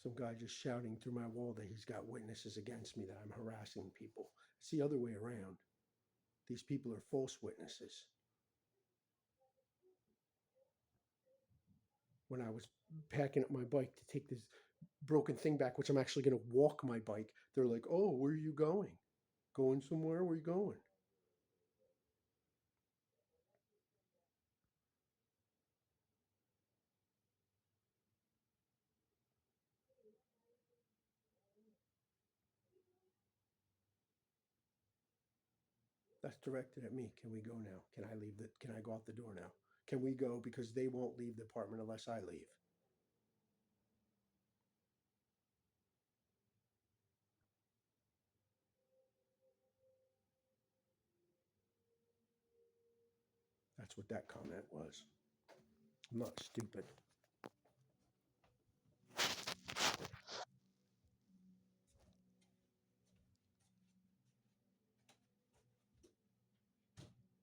Some guy just shouting through my wall that he's got witnesses against me, that I'm harassing people. It's the other way around. These people are false witnesses. When I was packing up my bike to take this broken thing back, which I'm actually going to walk my bike, they're like, "Oh, where are you going? Going somewhere? Where are you going?" That's directed at me. Can we go now? Can I leave the? Can I go out the door now? Can we go, because they won't leave the apartment unless I leave? That's what that comment was. I'm not stupid.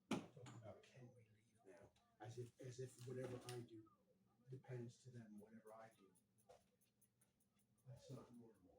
Talking about, can we leave now? As if whatever I do depends to them. Whatever I do, that's not normal. No,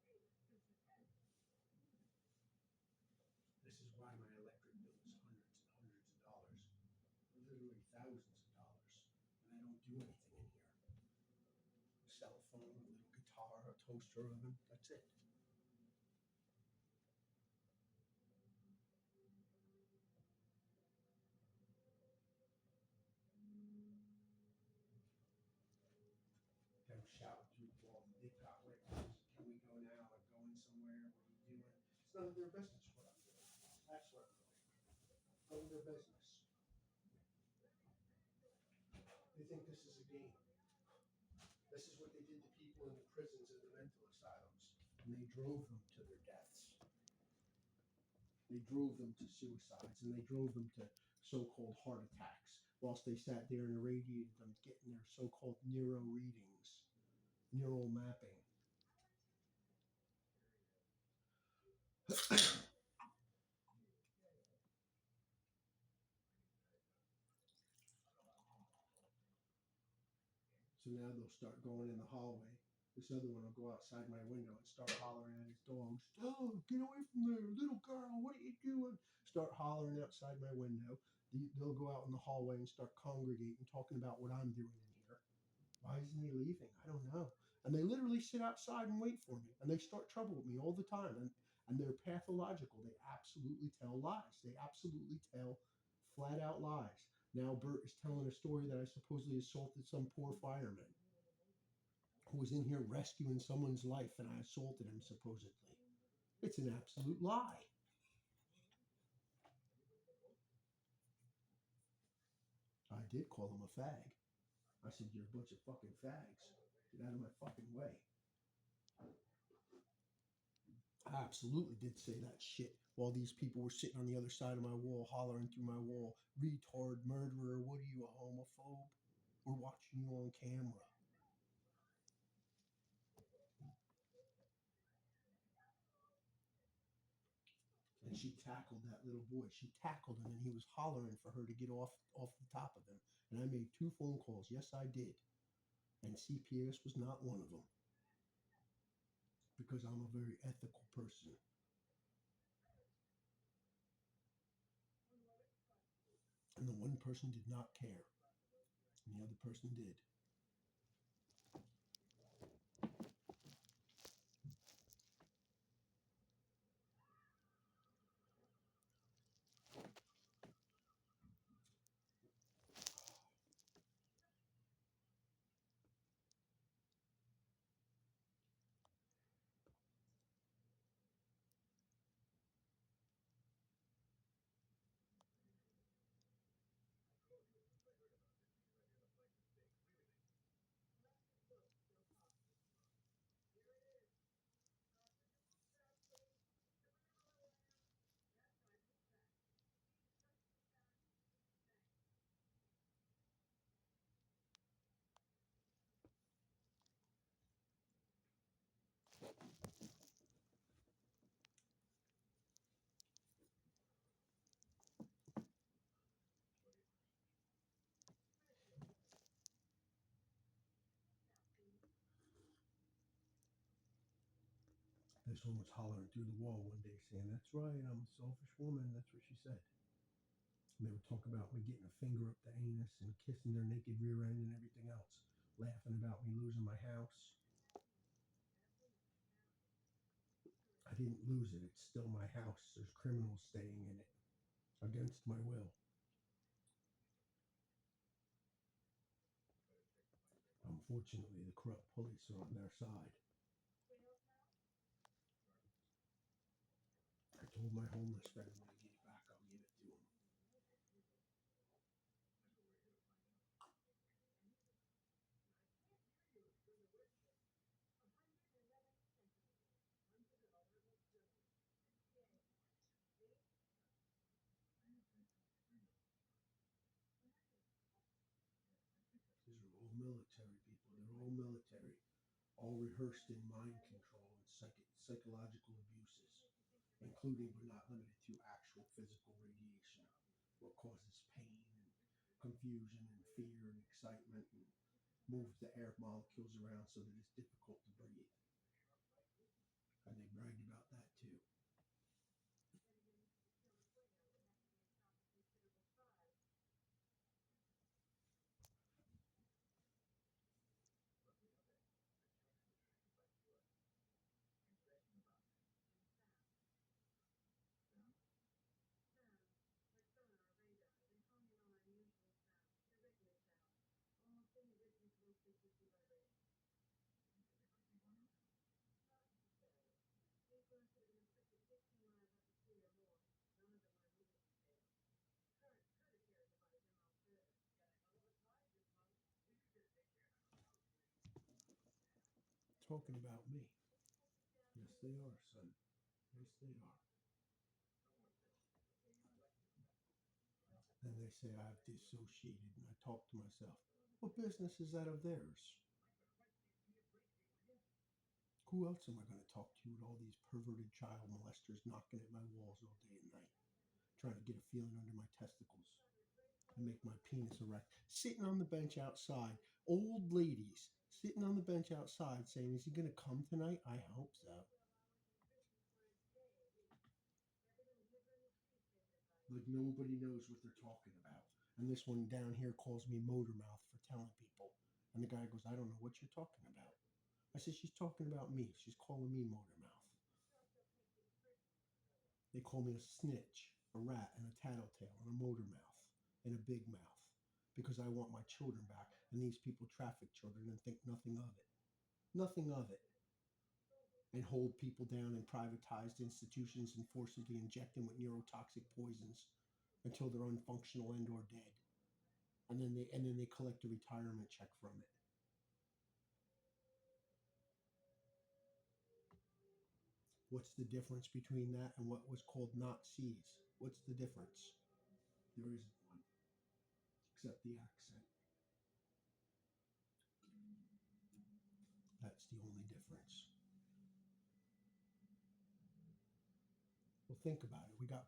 it isn't. This is why my electric bill is hundreds and hundreds of dollars, literally thousands of dollars, and I don't do anything in here. A cell phone, a little guitar, a toaster oven. That's it. Them shouting through the wall. They've got witnesses. Can we go now? I'm going somewhere. What are you doing? It's none of their business what I'm doing. That's what I'm doing. None of their business. They think this is a game. This is what they did to people in the prisons and the mental asylums. And they drove them to their deaths. They drove them to suicides, and they drove them to so-called heart attacks, whilst they sat there and irradiated them, getting their so-called neuro readings, neural mapping. So now they'll start going in the hallway. This other one will go outside my window and start hollering at his dogs. "Oh, get away from there, little girl, what are you doing?" Start hollering outside my window. They'll go out in the hallway and start congregating, talking about what I'm doing in here. Why isn't he leaving? I don't know. And they literally sit outside and wait for me. And they start trouble with me all the time. And they're pathological. They absolutely tell lies. They absolutely tell flat out lies. Now Bert is telling a story that I supposedly assaulted some poor fireman who was in here rescuing someone's life, and I assaulted him supposedly. It's an absolute lie. I did call him a fag. I said, "You're a bunch of fucking fags. Get out of my fucking way." I absolutely did say that shit while these people were sitting on the other side of my wall, hollering through my wall, "Retard, murderer, what are you, a homophobe? We're watching you on camera." And she tackled that little boy. She tackled him, and he was hollering for her to get off the top of him. And I made 2 phone calls. Yes, I did. And CPS was not one of them, because I'm a very ethical person. And the one person did not care, and the other person did. This one was hollering through the wall one day saying, "That's right, I'm a selfish woman." That's what she said. And they would talk about me getting a finger up the anus and kissing their naked rear end and everything else, laughing about me losing my house. I didn't lose it. It's still my house. There's criminals staying in it against my will. Unfortunately, the corrupt police are on their side. I told my homeless friend when I get it back, I'll give it to him. These are all military people. They're all military, all rehearsed in mind control and psychological abuses, including but not limited to actual physical radiation, what causes pain and confusion and fear and excitement and moves the air molecules around so that it's difficult to breathe. And they bragged about that too. Talking about me. Yes, they are, son. Yes, they are. Then they say I've dissociated, and I talk to myself. What business is that of theirs? Who else am I going to talk to with all these perverted child molesters knocking at my walls all day and night, trying to get a feeling under my testicles and make my penis erect? Sitting on the bench outside, old ladies sitting on the bench outside saying, "Is he going to come tonight? I hope so." Like nobody knows what they're talking about. And this one down here calls me motor mouth for telling people. And the guy goes, "I don't know what you're talking about." I said, "She's talking about me. She's calling me motor mouth." They call me a snitch, a rat, and a tattletale, and a motor mouth, and a big mouth, because I want my children back. And these people traffic children and think nothing of it. Nothing of it. And hold people down in privatized institutions and forcibly inject them with neurotoxic poisons until they're unfunctional and or dead. And then they collect a retirement check from it. What's the difference between that and what was called Nazis? What's the difference? There isn't one, except the accent. That's the only difference. Well, think about it. We got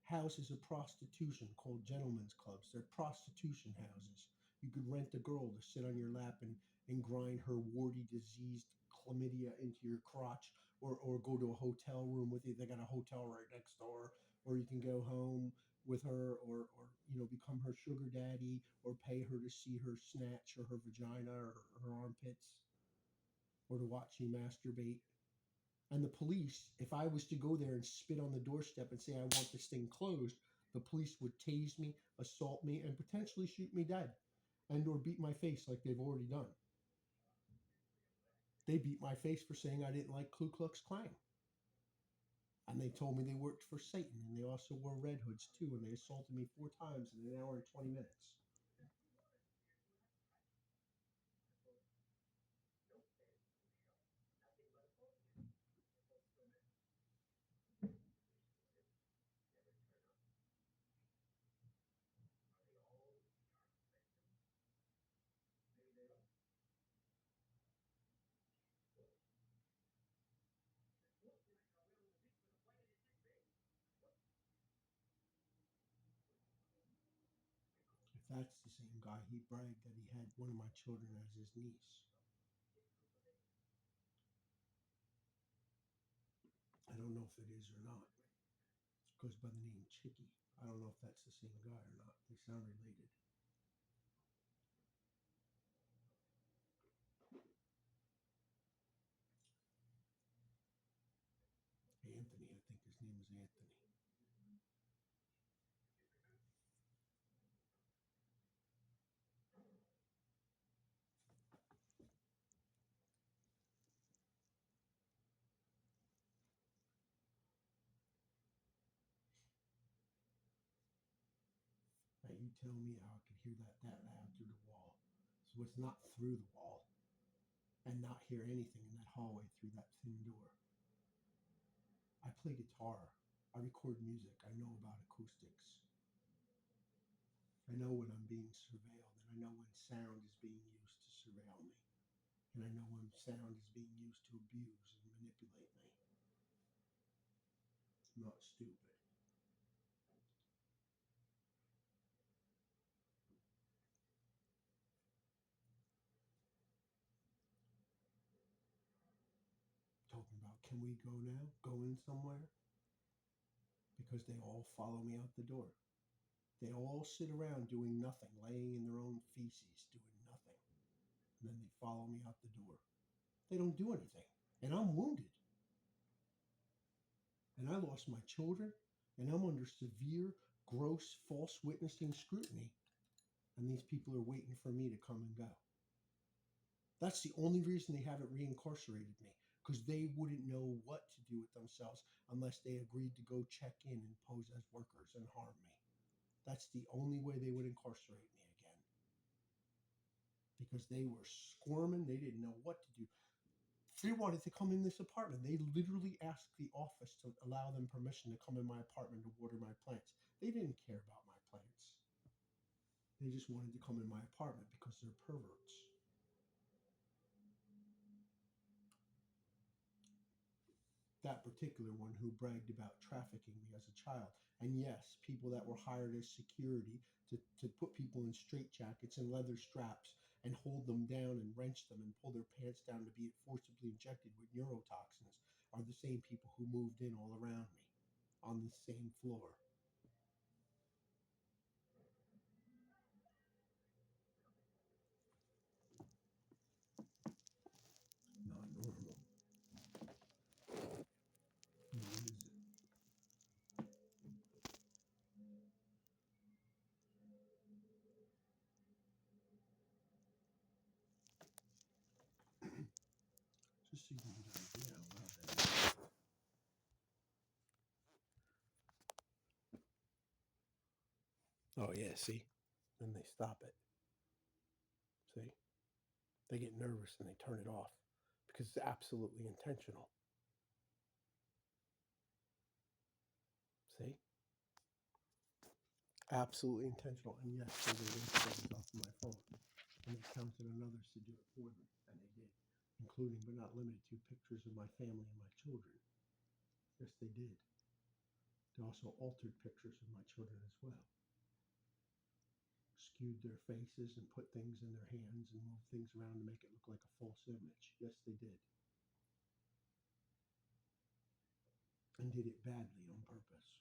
houses of prostitution called gentlemen's clubs. They're prostitution houses. You could rent a girl to sit on your lap and grind her warty, diseased chlamydia into your crotch, or go to a hotel room with you. They got a hotel right next door, or you can go home with her, or become her sugar daddy, or pay her to see her snatch or her vagina or her armpits, or to watch you masturbate. And the police, if I was to go there and spit on the doorstep and say I want this thing closed, the police would tase me, assault me, and potentially shoot me dead, and or beat my face like they've already done. They beat my face for saying I didn't like Ku Klux Klan. And they told me they worked for Satan, and they also wore red hoods too, and they assaulted me 4 times in an hour and 20 minutes. That's the same guy. He bragged that he had one of my children as his niece. I don't know if it is or not. It goes by the name Chicky. I don't know if that's the same guy or not. They sound related. Anthony, I think his name is Anthony. Now you tell me how I could hear that loud through the wall. So it's not through the wall and not hear anything in that hallway through that thin door. I play guitar. I record music. I know about acoustics. I know when I'm being surveilled, and I know when sound is being used to surveil me. And I know when sound is being used to abuse and manipulate me. I'm not stupid. Talking about, can we go now? Going somewhere? Because they all follow me out the door. They all sit around doing nothing, laying in their own feces, doing nothing. And then they follow me out the door. They don't do anything. And I'm wounded. And I lost my children. And I'm under severe, gross, false witnessing scrutiny. And these people are waiting for me to come and go. That's the only reason they haven't reincarcerated me. Because they wouldn't know what to do with themselves unless they agreed to go check in and pose as workers and harm me. That's the only way they would incarcerate me again. Because they were squirming. They didn't know what to do. They wanted to come in this apartment. They literally asked the office to allow them permission to come in my apartment to water my plants. They didn't care about my plants. They just wanted to come in my apartment because they're perverts. That particular one who bragged about trafficking me as a child. And yes, people that were hired as security to put people in straitjackets and leather straps and hold them down and wrench them and pull their pants down to be forcibly injected with neurotoxins are the same people who moved in all around me on the same floor. Not normal. What is it? Just so you can get an idea how loud that is. Oh yeah, see? Then they stop it. See? They get nervous and they turn it off because it's absolutely intentional. See? Absolutely intentional. And yes, they were things off of my phone. And they counted on others to do it for them. And they did. Including but not limited to pictures of my family and my children. Yes, they did. They also altered pictures of my children as well. Skewed their faces and put things in their hands and moved things around to make it look like a false image. Yes, they did. And did it badly on purpose.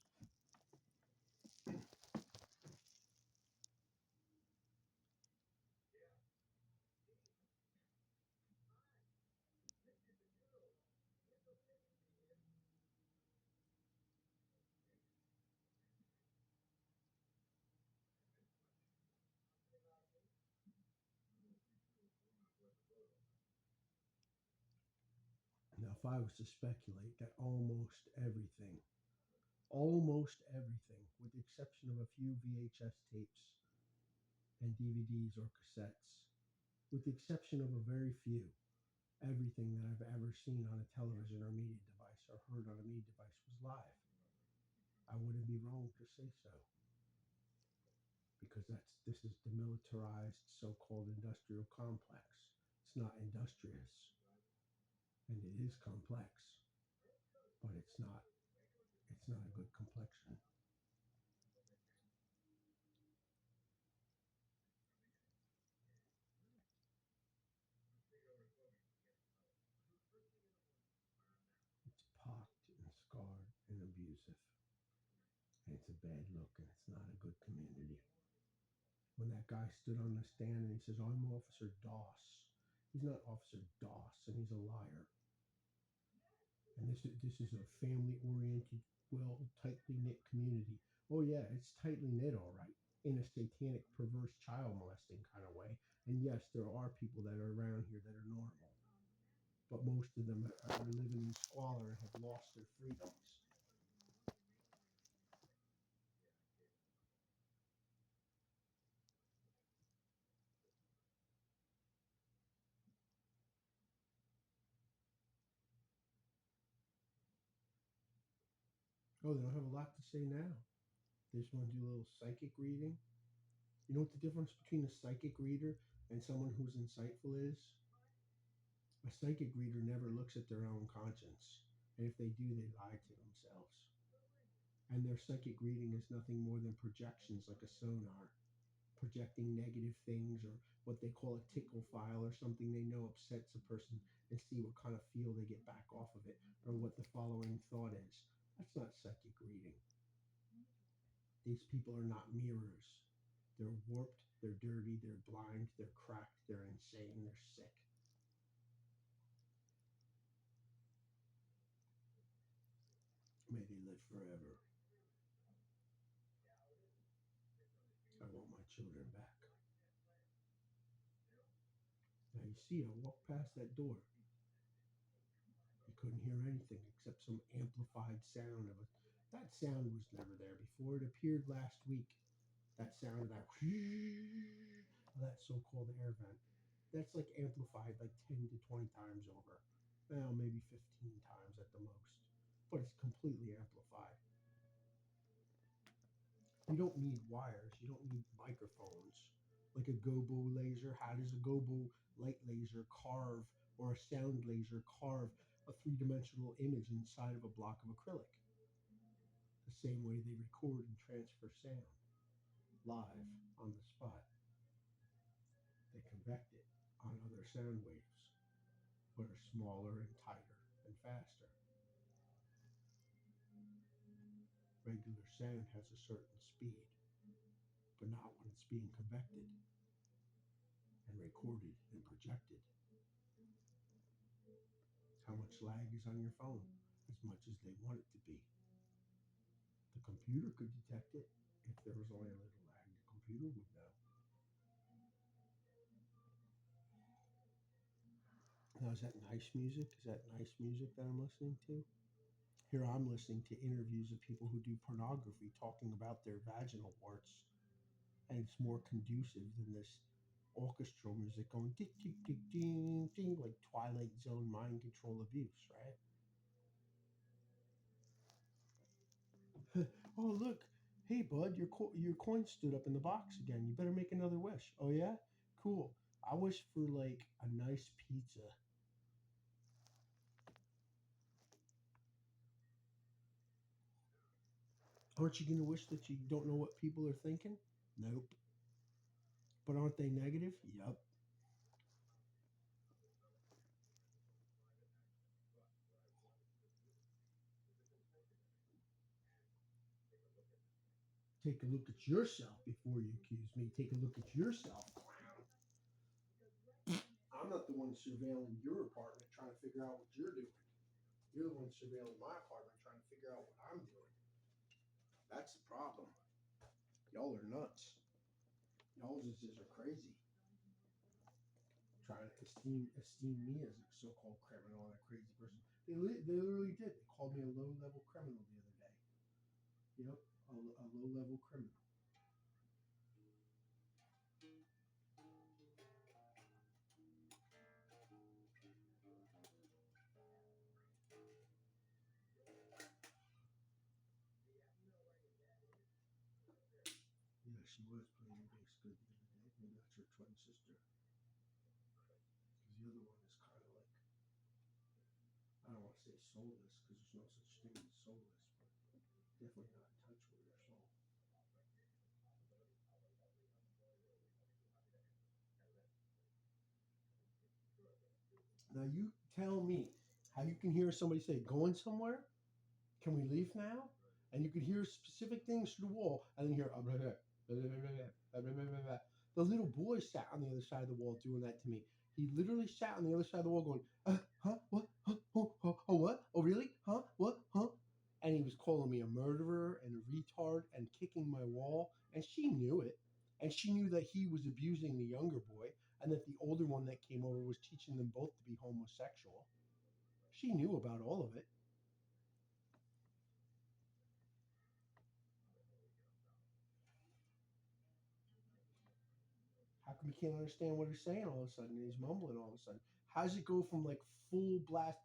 Now, if I was to speculate that almost everything, with the exception of a few VHS tapes and DVDs or cassettes, with the exception of a very few, everything that I've ever seen on a television or media device or heard on a media device was live. I wouldn't be wrong to say so because this is demilitarized so-called industrial complex. It's not industrious and it is complex, but it's not a good complexion. It's a bad look and it's not a good community. When that guy stood on the stand and he says, I'm Officer Doss. He's not Officer Doss, and he's a liar. And this is a family oriented, well, tightly knit community. Oh yeah, it's tightly knit, all right, in a satanic, perverse, child molesting kind of way. And yes, there are people that are around here that are normal, but most of them are living in squalor and have lost their freedoms. Oh, they don't have a lot to say now. They just want to do a little psychic reading. You know what the difference between a psychic reader and someone who's insightful is? A psychic reader never looks at their own conscience. And if they do, they lie to themselves. And their psychic reading is nothing more than projections like a sonar, projecting negative things or what they call a tickle file or something they know upsets a person and see what kind of feel they get back off of it or what the following thought is. That's not psychic reading. These people are not mirrors. They're warped, they're dirty, they're blind, they're cracked, they're insane, they're sick. May they live forever. I want my children back. Now you see, I walked past that door. You couldn't hear anything except some amplified sound of it. That sound was never there before. It appeared last week. That sound of that so-called air vent. That's like amplified like 10 to 20 times over. Well, maybe 15 times at the most. But it's completely amplified. You don't need wires. You don't need microphones. Like a gobo laser. How does a gobo light laser carve or a sound laser carve a three-dimensional image inside of a block of acrylic? The same way they record and transfer sound live on the spot. They convect it on other sound waves, but are smaller and tighter and faster. Regular sound has a certain speed, but not when it's being convected and recorded and projected. How much lag is on your phone? As much as they want it to be. The computer could detect it. If there was only a little lag, the computer would know. Now, is that nice music? Is that nice music that I'm listening to? Here I'm listening to interviews of people who do pornography talking about their vaginal warts, and it's more conducive than this orchestral music going tick tick tick ding ding like Twilight Zone mind control abuse, right? Oh look, hey bud, your coin stood up in the box again. You better make another wish. Oh yeah, cool. I wish for like a nice pizza. Aren't you gonna wish that you don't know what people are thinking? Nope. But aren't they negative? Yup. Take a look at yourself before you accuse me. Take a look at yourself, clown. I'm not the one surveilling your apartment trying to figure out what you're doing. You're the one surveilling my apartment trying to figure out what I'm doing. That's the problem. Y'all are nuts. Y'all just are crazy. Trying to esteem me as a so-called criminal and a crazy person. They literally did. They called me a low-level criminal the other day. Yep, a low-level criminal. Yeah, she was playing your bass good the other day. Maybe that's her twin sister. Because the other one is kind of like, I don't want to say soulless because there's no such thing as soulless, but definitely not in touch with her soul. Now you tell me how you can hear somebody say, going somewhere? Can we leave now? and you could hear specific things through the wall, and then hear blah, blah, blah, blah, blah, blah, blah, blah, blah. The little boy sat on the other side of the wall doing that to me. He literally sat on the other side of the wall going, huh, what, huh, oh, what, oh, really, huh, what, huh? And he was calling me a murderer and a retard and kicking my wall, and she knew it. And she knew that he was abusing the younger boy, and that the older one that came over was teaching them both to be homosexual. She knew about all of it. How come you can't understand what he's saying all of a sudden? He's mumbling all of a sudden. How does it go from like full blast?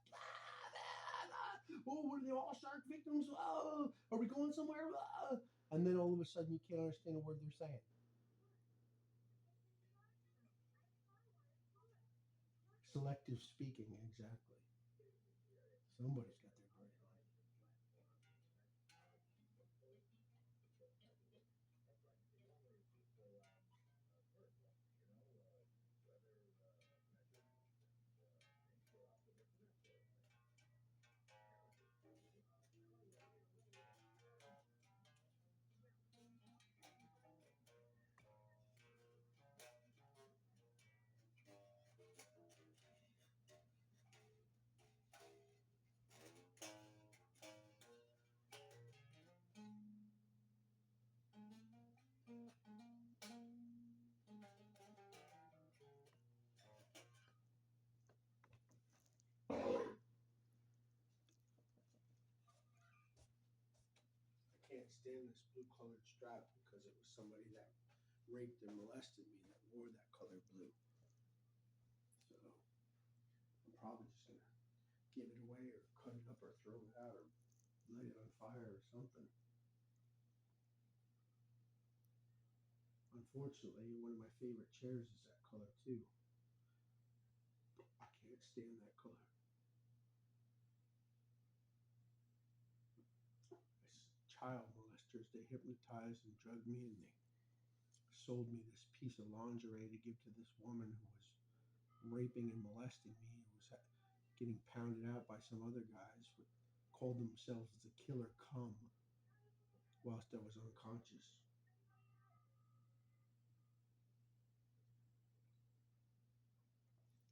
Oh, what are the all shark victims? Oh, are we going somewhere? And then all of a sudden you can't understand a word they're saying. Selective speaking, exactly. Somebody's got their brain on. I can't stand this blue colored strap because it was somebody that raped and molested me that wore that color blue. So I'm probably just gonna give it away or cut it up or throw it out or light it on fire or something. Unfortunately, one of my favorite chairs is that color too. I can't stand that color. Child molesters, they hypnotized and drugged me and they sold me this piece of lingerie to give to this woman who was raping and molesting me. Who was getting pounded out by some other guys who called themselves the Killer Cum whilst I was unconscious.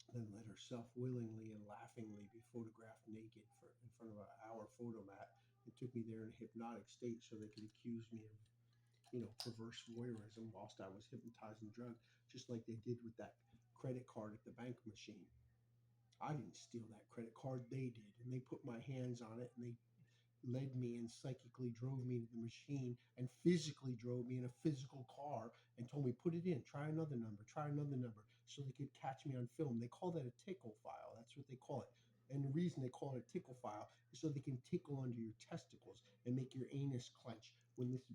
Then let herself willingly and laughingly be photographed naked in front of our photomat. It took me there in a hypnotic state so they could accuse me of, perverse voyeurism whilst I was hypnotized and drugged, just like they did with that credit card at the bank machine. I didn't steal that credit card, they did. And they put my hands on it and they led me and psychically drove me to the machine and physically drove me in a physical car and told me, put it in, try another number, so they could catch me on film. They call that a tickle file. That's what they call it. And the reason they call it a tickle file is so they can tickle under your testicles and make your anus clench when this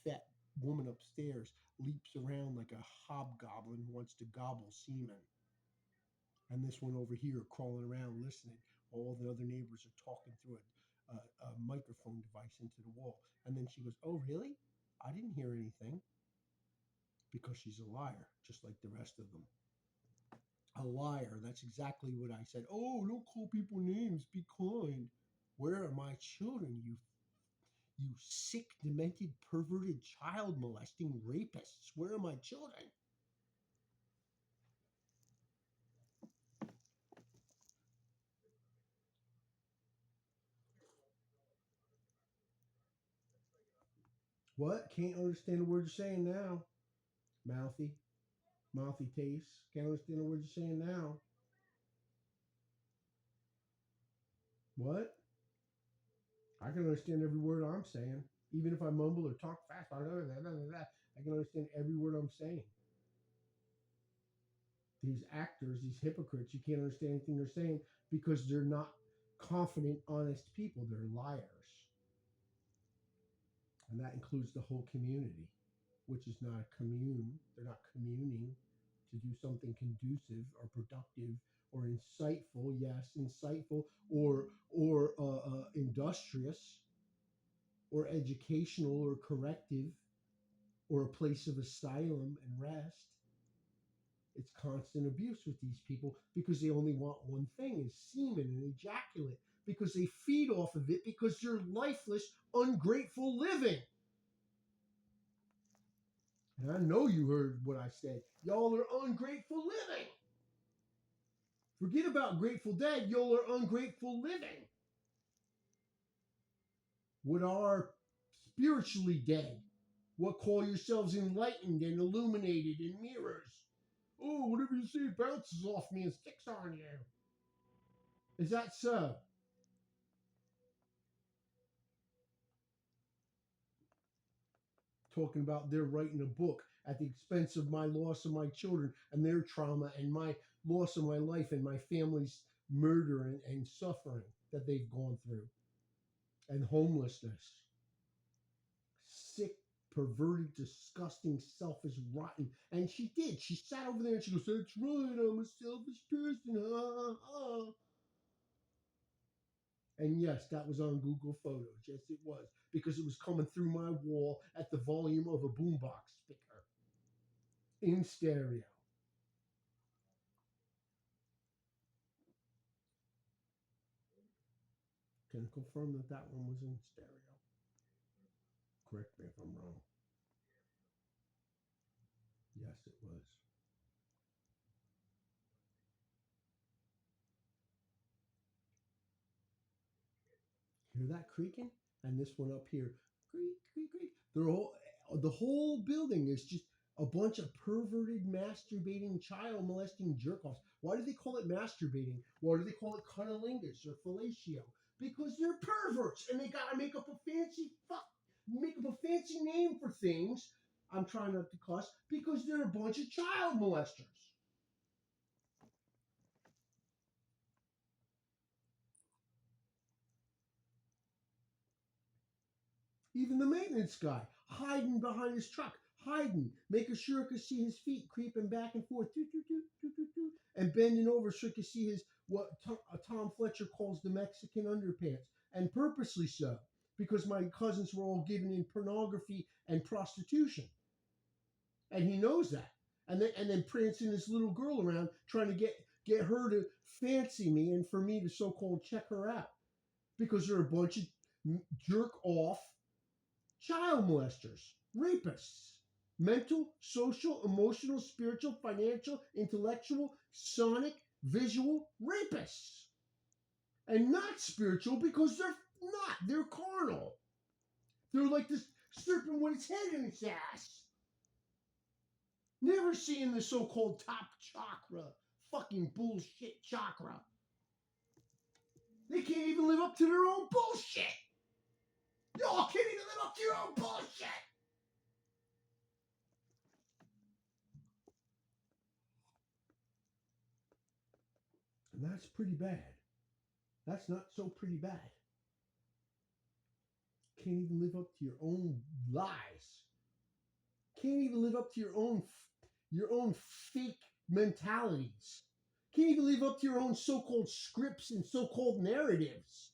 fat woman upstairs leaps around like a hobgoblin who wants to gobble semen. And this one over here crawling around listening while all the other neighbors are talking through a microphone device into the wall. And then she goes, "Oh, really? I didn't hear anything." Because she's a liar, just like the rest of them. A liar. That's exactly what I said. Oh, don't call people names. Be kind. Where are my children, you sick, demented, perverted, child molesting rapists? Where are my children? What? Can't understand the word you're saying now. Mouthy. Mouthy taste. Can't understand the word you're saying now. What? I can understand every word I'm saying. Even if I mumble or talk fast, I can understand every word I'm saying. These actors, these hypocrites, you can't understand anything they're saying because they're not confident, honest people. They're liars. And that includes the whole community, which is not a commune. They're not communing to do something conducive or productive or insightful. Yes, insightful or industrious or educational or corrective or a place of asylum and rest. It's constant abuse with these people because they only want one thing is semen and ejaculate because they feed off of it because they're lifeless, ungrateful living. And I know you heard what I said. Y'all are ungrateful living. Forget about Grateful Dead. Y'all are ungrateful living. What are spiritually dead? What call yourselves enlightened and illuminated in mirrors? Oh, whatever you see bounces off me and sticks on you. Is that so? Talking about they're writing a book at the expense of my loss of my children and their trauma and my loss of my life and my family's murder and suffering that they've gone through and homelessness. Sick, perverted, disgusting, selfish, rotten. And she did. She sat over there and she goes, "That's right, I'm a selfish person. Ha, ha, ha." And yes, that was on Google Photos. Yes, it was. Because it was coming through my wall at the volume of a boombox speaker in stereo. Can confirm that that one was in stereo. Correct me if I'm wrong. Yes, it was. Hear that creaking? And this one up here, creak, creak, creak. The whole building is just a bunch of perverted, masturbating, child molesting jerk offs. Why do they call it masturbating? Why do they call it cunnilingus or fellatio? Because they're perverts and they gotta make up a fancy name for things. I'm trying not to cuss because they're a bunch of child molesters. Even the maintenance guy hiding behind his truck, hiding, making sure I could see his feet creeping back and forth, doo, doo, doo, doo, doo, doo, and bending over so I could see his what Tom Fletcher calls the Mexican underpants, and purposely so because my cousins were all given in pornography and prostitution, and he knows that, and then prancing this little girl around trying to get her to fancy me and for me to so-called check her out because they're a bunch of jerk off child molesters, rapists, mental, social, emotional, spiritual, financial, intellectual, sonic, visual rapists. And not spiritual because they're not. They're carnal. They're like this serpent with its head in its ass. Never seeing the so called top chakra. Fucking bullshit chakra. They can't even live up to their own bullshit. Y'all can't even live up to your own bullshit. And that's pretty bad. That's not so pretty bad. Can't even live up to your own lies. Can't even live up to your own fake mentalities. Can't even live up to your own so-called scripts and so-called narratives.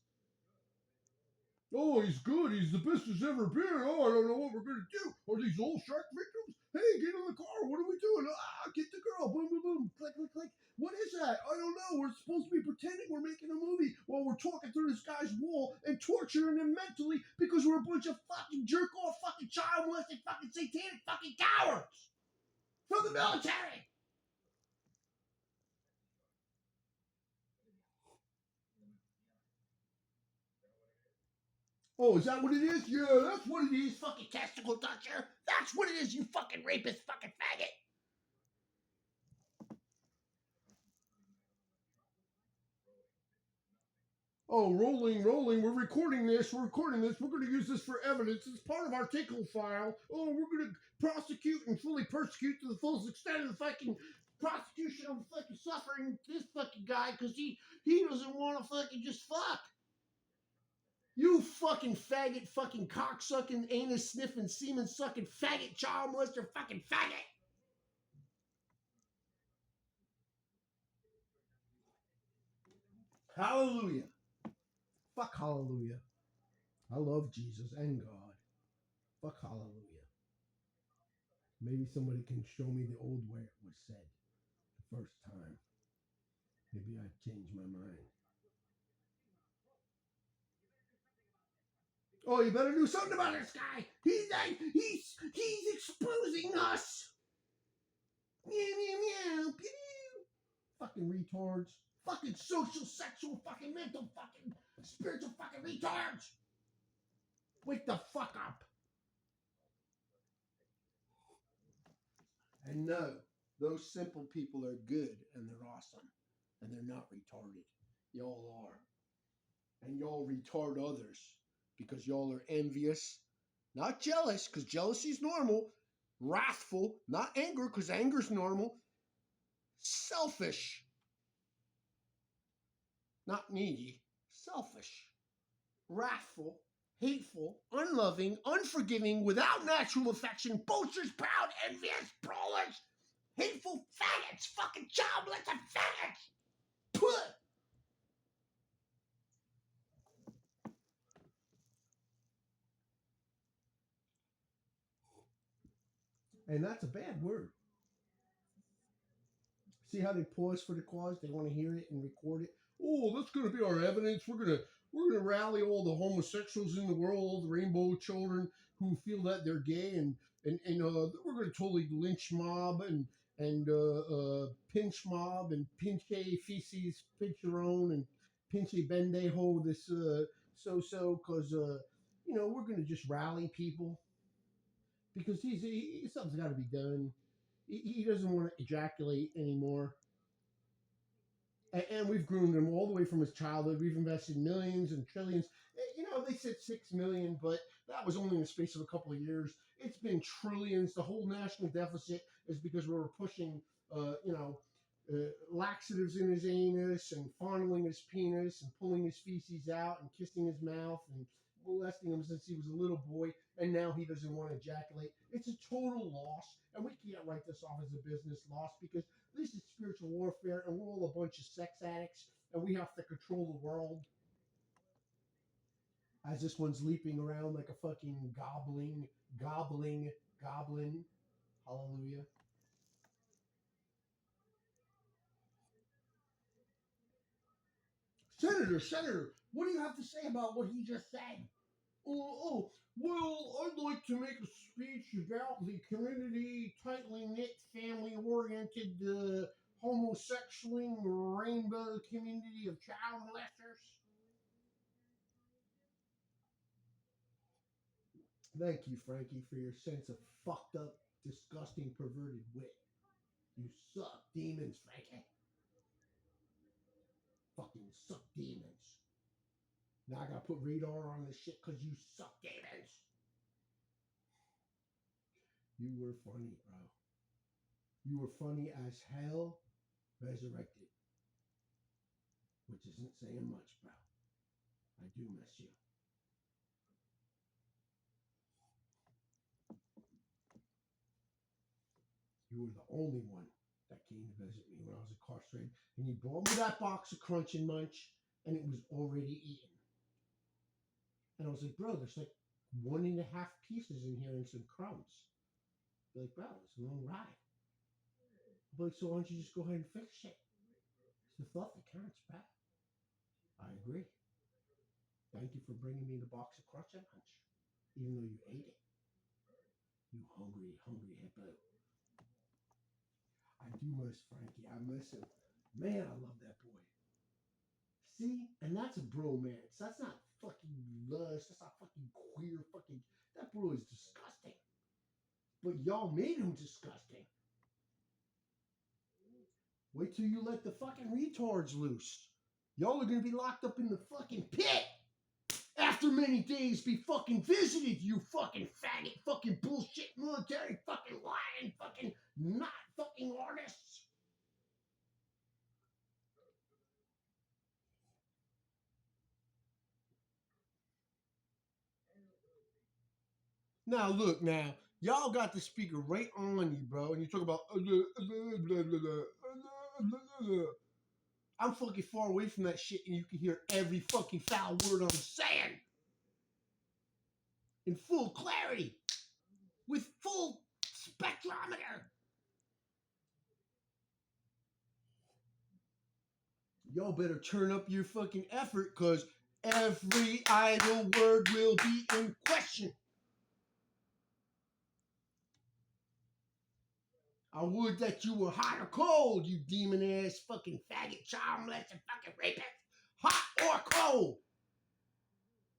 Oh, he's good. He's the best there's ever been. Oh, I don't know what we're going to do. Are these all shark victims? Hey, get in the car. What are we doing? Ah, get the girl. Boom, boom, boom. Click, click, click. What is that? I don't know. We're supposed to be pretending we're making a movie while we're talking through this guy's wall and torturing him mentally because we're a bunch of fucking jerk off, fucking child molesting, fucking satanic fucking cowards from the military. Oh, is that what it is? Yeah, that's what it is, fucking testicle toucher. That's what it is, you fucking rapist, fucking faggot. Oh, rolling, rolling. We're recording this. We're recording this. We're going to use this for evidence. It's part of our tickle file. Oh, we're going to prosecute and fully persecute to the fullest extent of the fucking prosecution of fucking suffering this fucking guy because he doesn't want to fucking just fuck. You fucking faggot, fucking cocksucking, anus sniffing, semen sucking, faggot, child molester, fucking faggot. Hallelujah. Fuck hallelujah. I love Jesus and God. Fuck hallelujah. Maybe somebody can show me the old way it was said the first time. Maybe I'd change my mind. Oh, you better do something about this guy. He's exposing us. Meow meow meow. Pew. Fucking retards. Fucking social, sexual, fucking mental, fucking spiritual, fucking retards. Wake the fuck up. And no, those simple people are good and they're awesome. And they're not retarded. Y'all are. And y'all retard others because y'all are envious, not jealous, because jealousy is normal, wrathful, not anger, because anger is normal, selfish, not needy, selfish, wrathful, hateful, unloving, unforgiving, without natural affection, boasters, proud, envious, brawlers, hateful faggots, fucking child molesting faggots. Put. And that's a bad word. See how they pause for the cause? They want to hear it and record it. Oh, that's going to be our evidence. We're gonna rally all the homosexuals in the world, all the rainbow children who feel that they're gay, and we're going to totally lynch mob and pinch mob and pinche feces, pinch your own, and pinche bendejo this so because we're going to just rally people because something's got to be done. He doesn't want to ejaculate anymore. And we've groomed him all the way from his childhood. We've invested millions and trillions. They said 6 million, but that was only in the space of a couple of years. It's been trillions. The whole national deficit is because we were pushing, laxatives in his anus and fondling his penis and pulling his feces out and kissing his mouth and molesting him since he was a little boy. And now he doesn't want to ejaculate. It's a total loss. And we can't write this off as a business loss because this is spiritual warfare, and we're all a bunch of sex addicts, and we have to control the world. As this one's leaping around like a fucking gobbling goblin. Hallelujah. Senator, what do you have to say about what he just said? Well, I'd like to make a speech about the community, tightly knit, family oriented, homosexual rainbow community of child molesters. Thank you, Frankie, for your sense of fucked up, disgusting, perverted wit. You suck demons, Frankie. Fucking suck demons. Now I gotta put radar on this shit because you suck demons. You were funny, bro. You were funny as hell, resurrected. Which isn't saying much, bro. I do miss you. You were the only one that came to visit me when I was incarcerated. And you brought me that box of Crunch and Munch, and it was already eaten. And I was like, bro, there's like 1.5 pieces in here and some crumbs. You're like, bro, it's a long ride. I'm like, so why don't you just go ahead and fix it? It's the thought that counts, bro. I agree. Thank you for bringing me the box of Crunch and Munch, even though you ate it. You hungry, hungry hippo. I do miss Frankie. I miss him. Man, I love that boy. See? And that's a bromance. That's not fucking lust. That's not fucking queer fucking. That bro is disgusting. But y'all made him disgusting. Wait till you let the fucking retards loose. Y'all are gonna be locked up in the fucking pit after many days be fucking visited, you fucking faggot, fucking bullshit military, fucking lying, fucking not fucking artists. Now look, now y'all got the speaker right on you, bro, and you talk about. I'm fucking far away from that shit, and you can hear every fucking foul word I'm saying in full clarity, with full spectrometer. Y'all better turn up your fucking effort, cause Every idle word will be in question. I would that you were hot or cold, you demon ass fucking faggot, child molesting fucking rapist. Hot or cold.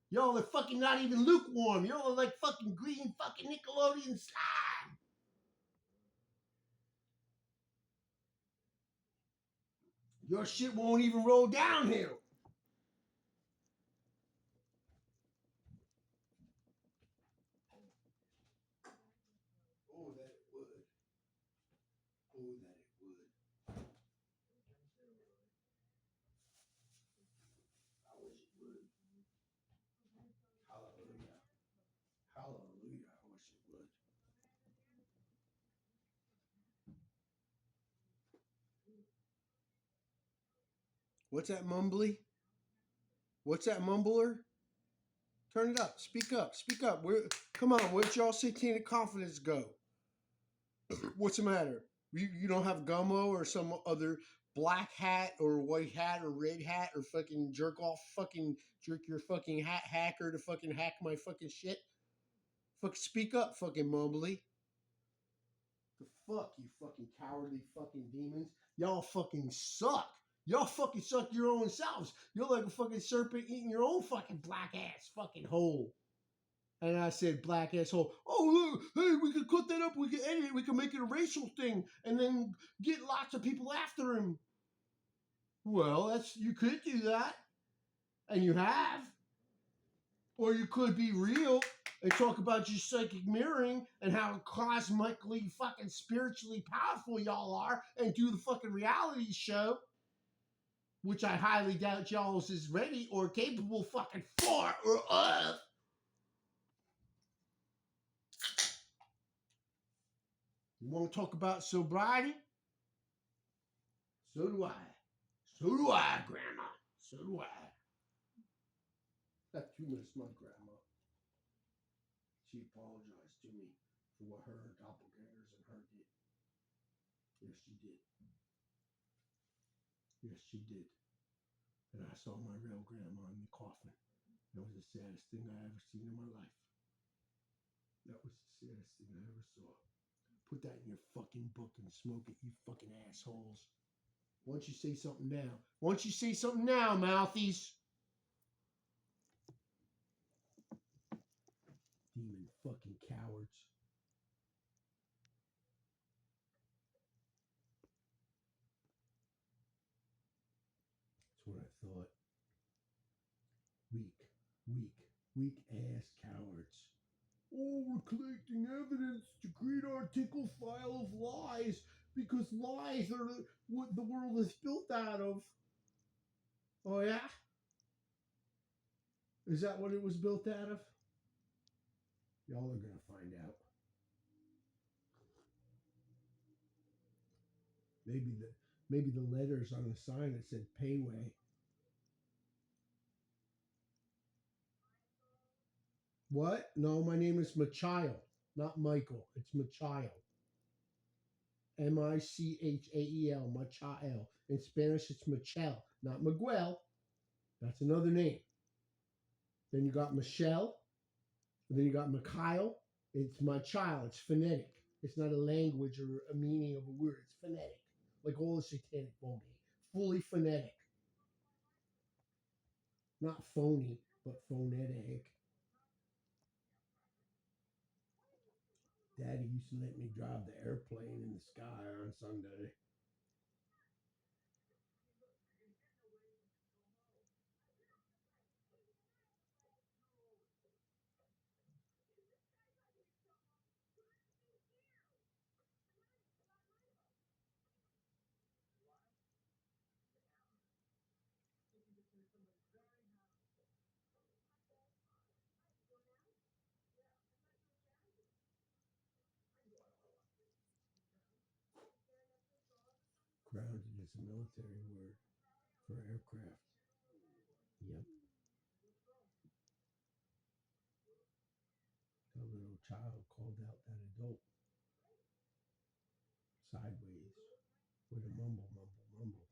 Y'all are fucking not even lukewarm. Y'all are like fucking green fucking Nickelodeon slime. Your shit won't even roll downhill. Oh, that it would. Oh, that it would. I wish it would. Hallelujah. Hallelujah. I wish it would. What's that mumbly? What's that mumbler? Turn it up. Speak up. Speak up. Come on. Where'd y'all satanic confidence go? What's the matter? You don't have Gummo or some other black hat or white hat or red hat or fucking jerk off fucking jerk your fucking hat hacker to fucking hack my fucking shit? Fuck, speak up, fucking mumbly. The fuck, you fucking cowardly fucking demons. Y'all fucking suck. Y'all fucking suck your own selves. You're like a fucking serpent eating your own fucking black ass fucking hole. And I said, black asshole. Oh, look, hey, we could cut that up. We could edit it. We could make it a racial thing and then get lots of people after him. Well, you could do that. And you have. Or you could be real and talk about your psychic mirroring and how cosmically fucking spiritually powerful y'all are and do the fucking reality show, which I highly doubt y'all is ready or capable fucking for or of. You want to talk about sobriety? So do I. So do I, Grandma. So do I. Got 2 minutes, my grandma. She apologized to me for what her doppelgangers and her did. Yes, she did. Yes, she did. And I saw my real grandma in the coffin. That was the saddest thing I ever seen in my life. That was the saddest thing I ever saw. Put that in your fucking book and smoke it, you fucking assholes. Why don't you say something now? Why don't you say something now, mouthies? Demon fucking cowards. That's what I thought. Weak, weak, weak ass cowards. Oh, we're collecting evidence to create our tickle file of lies because lies are what the world is built out of. Oh, yeah? Is that what it was built out of? Y'all are going to find out. Maybe the letters on the sign that said Payway. What? No, my name is Machael, not Michael. It's Machael. Michael. Machael. In Spanish, it's Michelle, not Miguel. That's another name. Then you got Michelle. And then you got Mikhail. It's Machael. It's phonetic. It's not a language or a meaning of a word. It's phonetic. Like all the satanic bogey. Fully phonetic. Not phony, but phonetic. Daddy used to let me drive the airplane in the sky on Sunday. Grounded is a military word for aircraft. Yep. The little child called out that adult sideways with a mumble, mumble, mumble.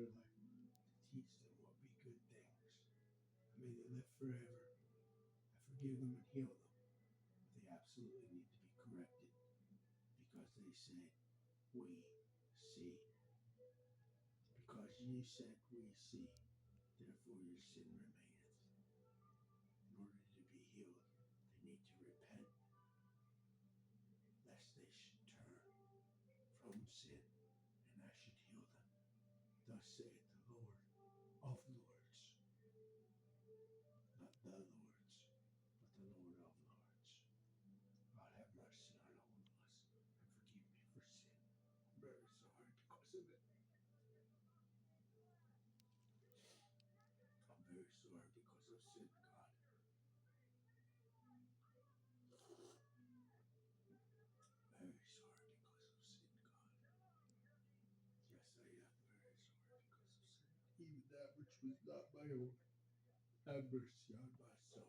their life, to teach them what be good things. May they live forever. I forgive them and heal them. But they absolutely need to be corrected because they said, we see. Because you said, we see, therefore your sin remaineth. In order to be healed, they need to repent, lest they should turn from sin, and I should heal them. Thus saith the Lord of Lords. Not the Lords, but the Lord of Lords. God have mercy on all of us and forgive me for sin. I'm very sorry because of it. I'm very sorry because of sin, God. Very sorry because of sin, God. Yes, I am very sorry because of sin. Even that which was not my own. Have mercy on my soul.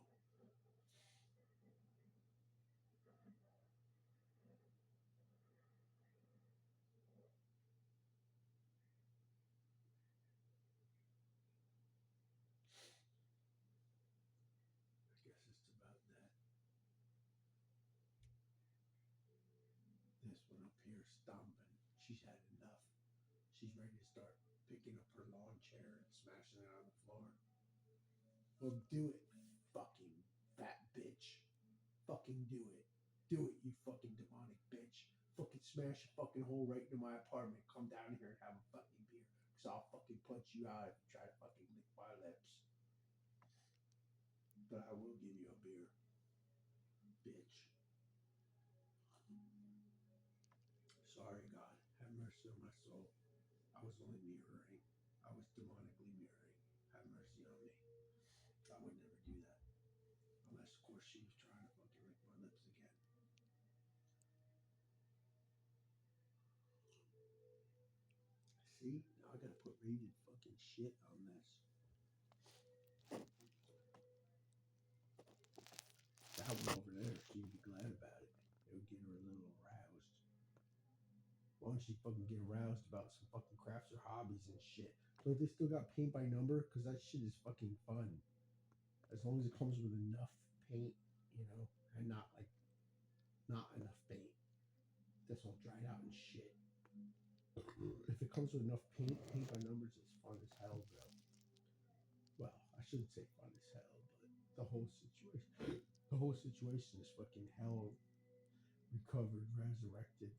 I guess it's about that. This one up here stomping. She's had enough. She's ready to start picking up her lawn chair and smashing it on the floor. Well, do it, fucking fat bitch. Fucking do it. Do it, you fucking demonic bitch. Fucking smash a fucking hole right into my apartment. Come down here and have a fucking beer. Because I'll fucking punch you out if you try to fucking lick my lips. But I will give you a beer, bitch. Sorry, God. Have mercy on my soul. I was only mirroring. I was demonically mirroring. Have mercy on me. I would never do that. Unless, of course, she was trying to fucking lick my lips again. See? Now I gotta put rated fucking shit on this. That one over there, she'd be glad about it. It would get her a little aroused. Why don't she fucking get aroused about some fucking crafts or hobbies and shit? So they still got paint by number? Because that shit is fucking fun. As long as it comes with enough paint, you know, and not enough paint. That's all dried out and shit. If it comes with enough paint by numbers is fun as hell, bro. Well, I shouldn't say fun as hell, but the whole situation is fucking hell. Recovered, resurrected,